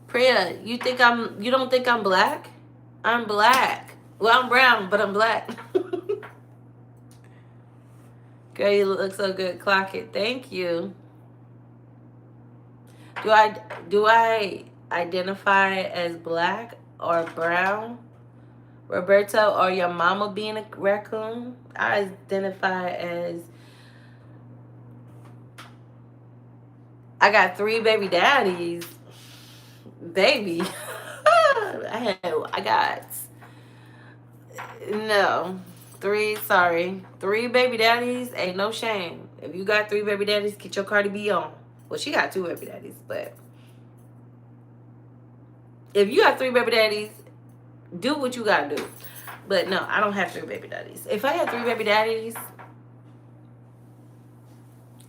Priya, you don't think I'm black? I'm black. Well, I'm brown, but I'm black. Girl, you look so good. Clock it. Thank you. Do I identify as black or brown? Roberto, or your mama being a raccoon? I identify as, I got 3 baby daddies. Baby. I got, no. 3 baby daddies, ain't no shame. If you got 3 baby daddies, get your Cardi B on. Well, she got 2 baby daddies, but if you got 3 baby daddies, do what you gotta do. But no, I don't have 3 baby daddies. If I had 3 baby daddies,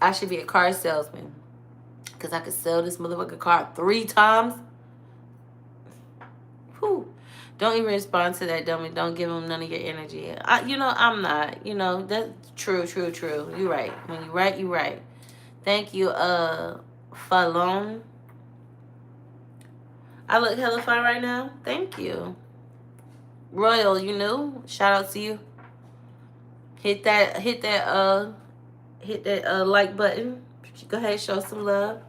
I should be a car salesman. Because I could sell this motherfucking car 3 times. Whew. Don't even respond to that, dummy. Don't give him none of your energy. I'm not. That's true. You're right. When you're right, you're right. Thank you, Falon. I look hella fine right now. Thank you. Royal, you knew? Shout out to you. Hit that like button. Go ahead, show some love.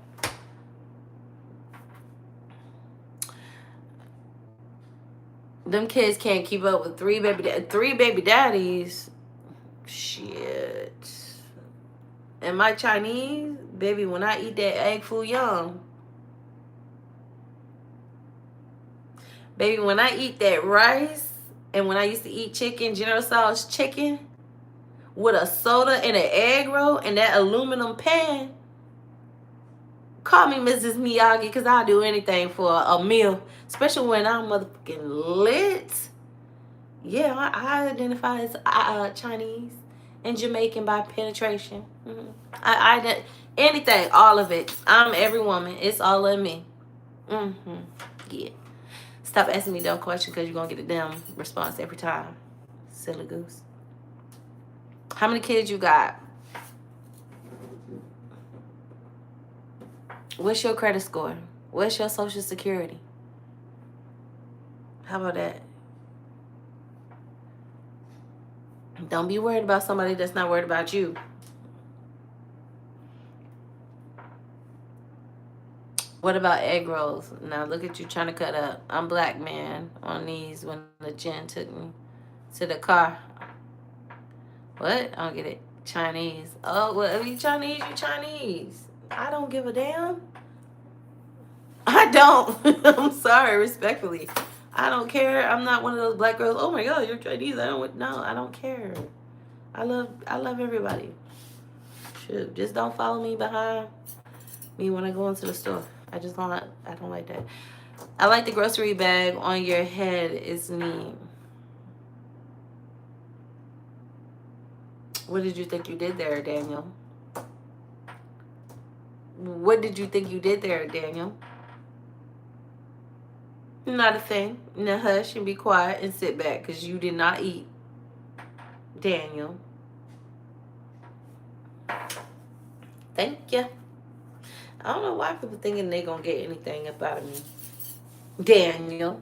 Them kids can't keep up with 3 baby daddies. Shit. And my Chinese, baby, when I eat that egg foo young, baby, when I eat that rice, and when I used to eat chicken, General Tso's chicken, with a soda and an egg roll and that aluminum pan, call me Mrs. Miyagi, because I'll do anything for a meal, especially when I'm motherfucking lit. Yeah, I identify as Chinese and Jamaican by penetration. I anything, all of it. I'm every woman. It's all in me. Yeah. Stop asking me dumb questions because you're going to get a dumb response every time. Silly goose. How many kids you got? What's your credit score? What's your social security? How about that? Don't be worried about somebody that's not worried about you. What about egg rolls? Now look at you trying to cut up. I'm black, man, on these when the gin took me to the car. What? I don't get it. Chinese. Oh, well, if you Chinese, you Chinese. I don't give a damn. I don't. I'm sorry, respectfully. I don't care. I'm not one of those black girls. Oh my God, you're Chinese. I don't care. I love everybody. Shoot, just don't follow me behind me when I go into the store. I don't like that. I like the grocery bag on your head is neat. What did you think you did there, Daniel? What did you think you did there, Daniel? Not a thing. Now hush and be quiet and sit back because you did not eat, Daniel. Thank you. I don't know why people thinking they gonna get anything up out of me, Daniel.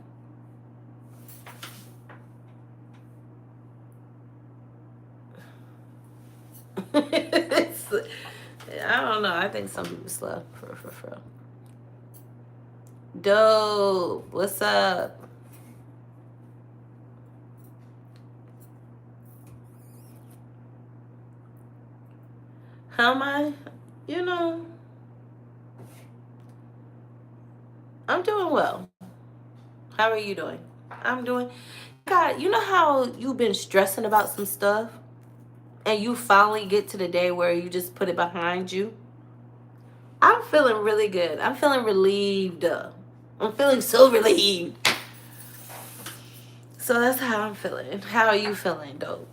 I don't know. I think some people slow. For. Dope. What's up? How am I? You know, I'm doing well. How are you doing? I'm doing. God, you know how you've been stressing about some stuff and you finally get to the day where you just put it behind you? I'm feeling really good. I'm feeling relieved. I'm feeling so relieved. So that's how I'm feeling. How are you feeling, dope?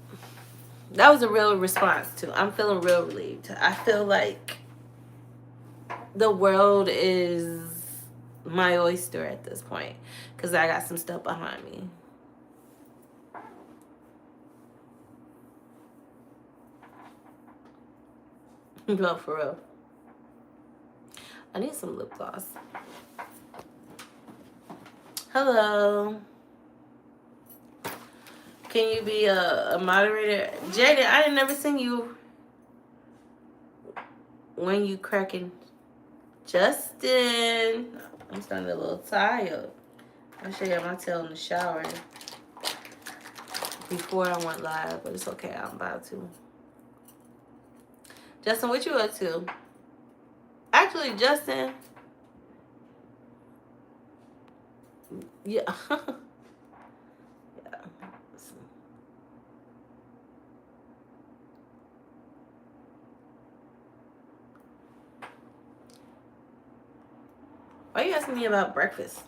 That was a real response too. I'm feeling real relieved. I feel like the world is my oyster at this point because I got some stuff behind me. No, for real. I need some lip gloss. Hello. Can you be a moderator? Jaden, I didn't never seen you when you cracking. Justin. I'm starting a little tired. I should have my tail in the shower before I went live, but it's okay. I'm about to. Justin, what you up to? Actually, Justin. Yeah. Yeah. Why are you asking me about breakfast?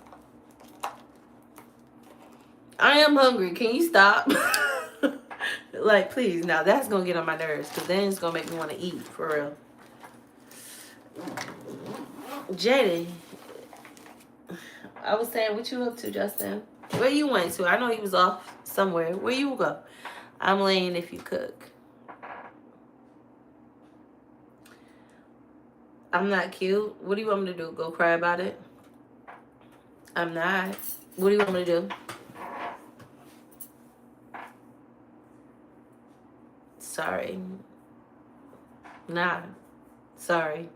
I am hungry. Can you stop? Like, please. Now, that's going to get on my nerves because then it's going to make me want to eat, for real. Jaden, I was saying, what you up to, Justin? Where you went to? I know he was off somewhere. Where you go? I'm laying if you cook. I'm not cute. What do you want me to do? Go cry about it? I'm not. What do you want me to do? Sorry. Nah. Sorry.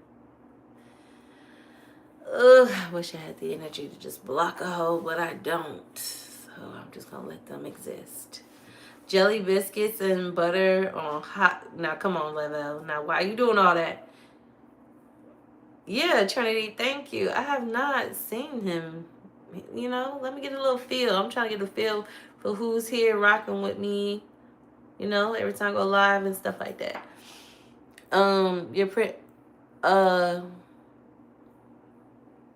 Ugh, I wish I had the energy to just block a hole, but I don't. So I'm just going to let them exist. Jelly biscuits and butter on hot. Now, come on, Level. Now, why are you doing all that? Yeah, Trinity, thank you. I have not seen him. You know, let me get a little feel. I'm trying to get a feel for who's here rocking with me. You know, every time I go live and stuff like that. Your print. Uh,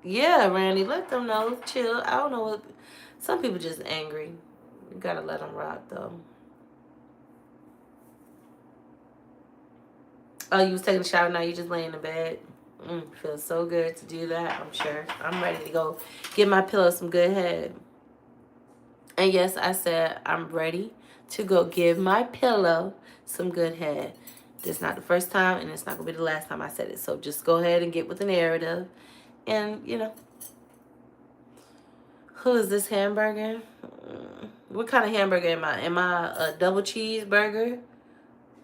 yeah, Randy, let them know. Chill. I don't know what. Some people just angry. You gotta let them rock though. Oh, you was taking a shower now. You just laying in bed. Feels so good to do that. I'm sure. I'm ready to go give my pillow some good head. And yes, I said I'm ready to go give my pillow some good head. This is not the first time, and it's not gonna be the last time I said it. So just go ahead and get with the narrative. And you know, who is this hamburger? What kind of hamburger am I? Am I a double cheeseburger?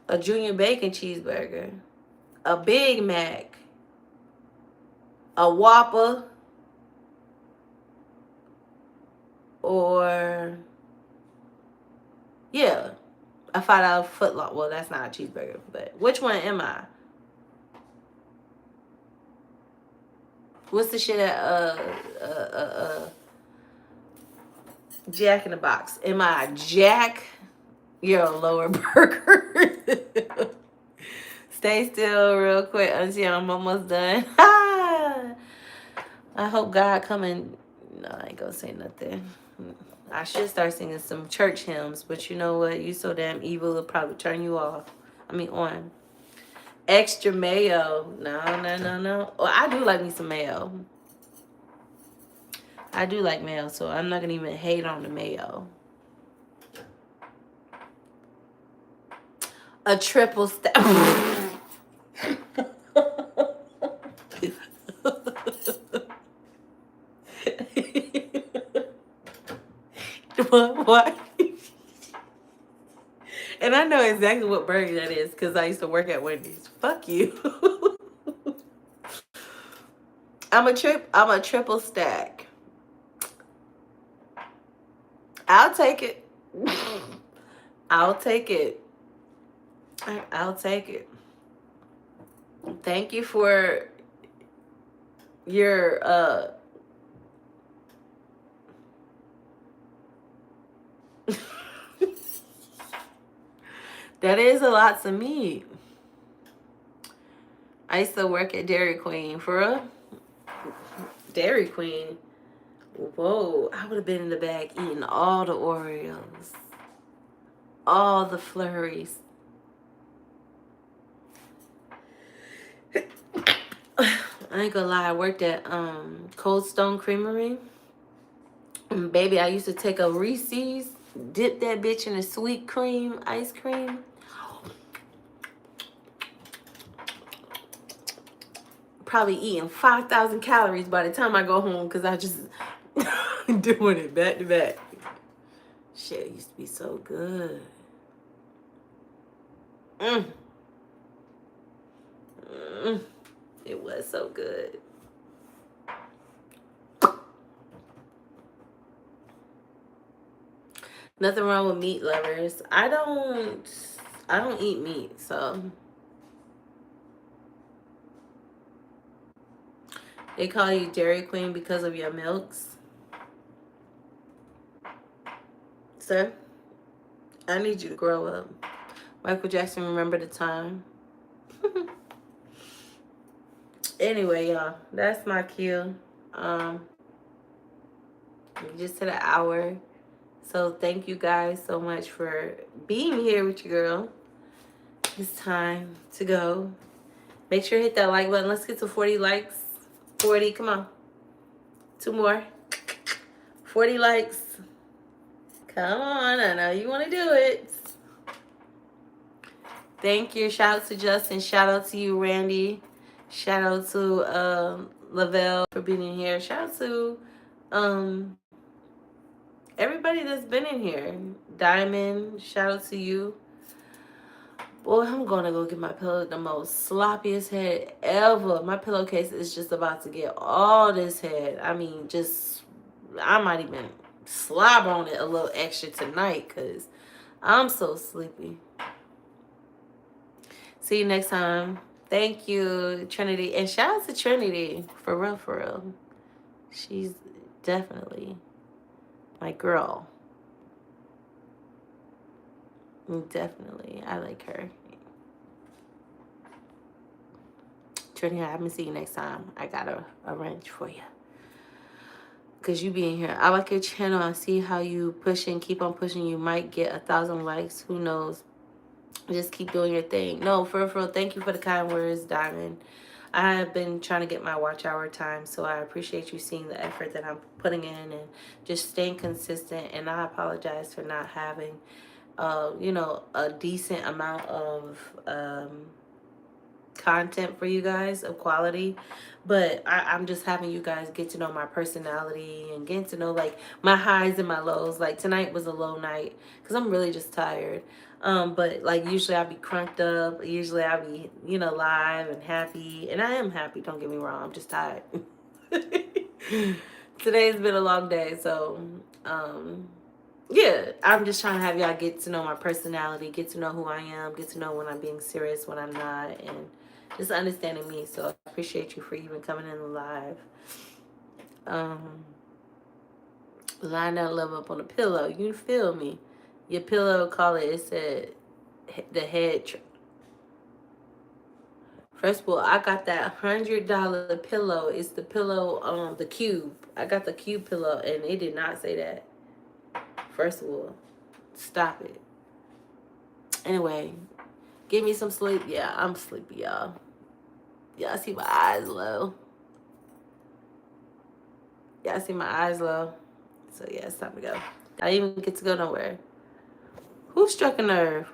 A junior bacon cheeseburger? A Big Mac? A Whopper? Or yeah, a $5 foot long. Well, that's not a cheeseburger, but which one am I? What's the shit at Jack in the Box? Am I a Jack? You're a lower burger. Stay still real quick until I'm almost done. I hope God come and... No, I ain't gonna say nothing. I should start singing some church hymns, but you know what? You so damn evil, it'll probably turn you off. I mean, on. Extra mayo. No. Well, I do like me some mayo. I do like mayo, so I'm not gonna even hate on the mayo. A triple stack. What? And I know exactly what burger that is because I used to work at Wendy's. Fuck you. I'm a triple stack. I'll take it. I'll take it. I'll take it. Thank you for your that is a lot to meat. I used to work at Dairy Queen. For real? Dairy Queen. Whoa, I would have been in the bag eating all the Oreos, all the flurries. I ain't gonna lie, I worked at Cold Stone Creamery. And baby, I used to take a Reese's, dip that bitch in a sweet cream ice cream. Probably eating 5,000 calories by the time I go home because I just doing it back to back. Shit used to be so good. Mm. Mm. It was so good. Nothing wrong with meat lovers. I don't eat meat, so they call you Dairy Queen because of your milks. Sir, I need you to grow up. Michael Jackson, remember the time. Anyway, y'all, that's my cue. We just hit an hour. So thank you guys so much for being here with your girl. It's time to go. Make sure to hit that like button. Let's get to 40 likes. 40, come on. 2 more. 40 likes. Come on, I know you want to do it. Thank you. Shout out to Justin. Shout out to you, Randy. Shout out to Lavelle for being in here. Shout out to everybody that's been in here. Diamond, shout out to you. Boy, I'm gonna go get my pillow. The most sloppiest head ever. My pillowcase is just about to get all this head. I mean, just I might even slob on it a little extra tonight because I'm so sleepy. See you next time. Thank you, Trinity. And shout out to Trinity. For real, for real. She's definitely my girl. Definitely. I like her. Trinity, I'm going to see you next time. I got a wrench for you. Because you being here. I like your channel. I see how you pushing. Keep on pushing. You might get 1,000 likes. Who knows? Just keep doing your thing. No, for real, thank you for the kind words, Diamond. I have been trying to get my watch hour time, so I appreciate you seeing the effort that I'm putting in and just staying consistent. And I apologize for not having, a decent amount of content for you guys of quality, but I'm just having you guys get to know my personality and getting to know like my highs and my lows. Like tonight was a low night because I'm really just tired, but like usually I'll be crunked up, usually I'll be live and happy, and I am happy, don't get me wrong, I'm just tired. Today's been a long day, so yeah, I'm just trying to have y'all get to know my personality, get to know who I am, get to know when I'm being serious, when I'm not, and just understanding me. So I appreciate you for even coming in live. Line that love up on the pillow. You feel me? Your pillow, call it. It said the head. First of all, I got that $100 pillow. It's the pillow, the cube. I got the cube pillow, and it did not say that. First of all, stop it. Anyway, give me some sleep. Yeah, I'm sleepy, y'all. Y'all see my eyes low. Y'all see my eyes low. So yeah, it's time to go. I didn't even get to go nowhere. Who struck a nerve?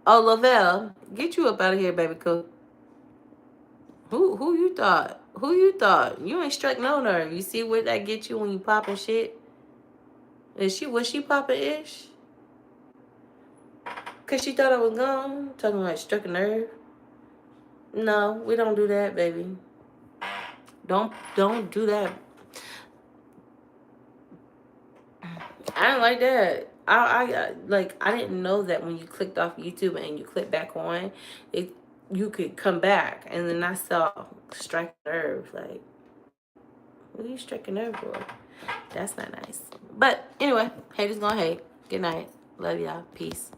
Oh, Lavelle, get you up out of here, baby cool. Who you thought? Who you thought? You ain't struck no nerve. You see what that get you when you popping shit? Was she popping ish? Cause she thought I was gone. Talking like struck a nerve. No, we don't do that, baby. Don't do that. I didn't like that. I didn't know that when you clicked off YouTube and you click back on, you could come back. And then I saw strike a nerve. Like, what are you striking a nerve for? That's not nice. But anyway, haters gonna hate. Good night. Love y'all. Peace.